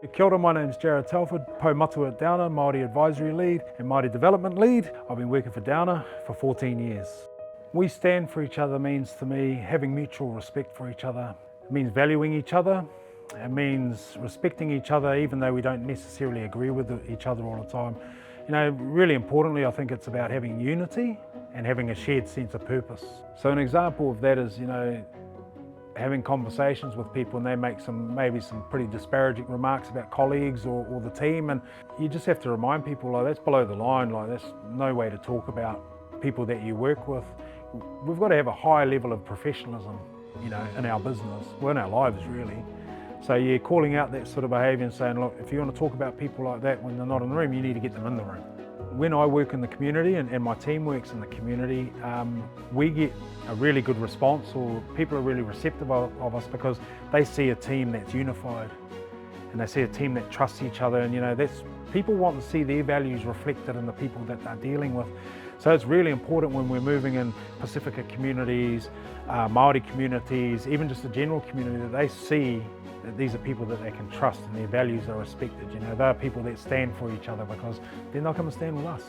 Kia ora, my name's Jarrod Telford, Pou Matua at Downer, Māori Advisory Lead and Māori Development Lead. I've been working for Downer for 14 years. We stand for each other means to me having mutual respect for each other. It means valuing each other. It means respecting each other even though we don't necessarily agree with each other all the time. You know, really importantly, I think it's about having unity and having a shared sense of purpose. So an example of that is, you know, having conversations with people and they make maybe some pretty disparaging remarks about colleagues or the team, and you just have to remind people, like, that's below the line, like that's no way to talk about people that you work with. We've got to have a high level of professionalism, you know, in our business, well, in our lives really. So yeah, calling out that sort of behaviour and saying, look, if you want to talk about people like that when they're not in the room, you need to get them in the room. When I work in the community and my team works in the community, we get a really good response, or people are really receptive of us because they see a team that's unified and they see a team that trusts each other, and you know, people want to see their values reflected in the people that they're dealing with. So it's really important when we're moving in Pacifica communities, Māori communities, even just the general community, that they see that these are people that they can trust and their values are respected. You know, they're people that stand for each other because they're not going to stand with us.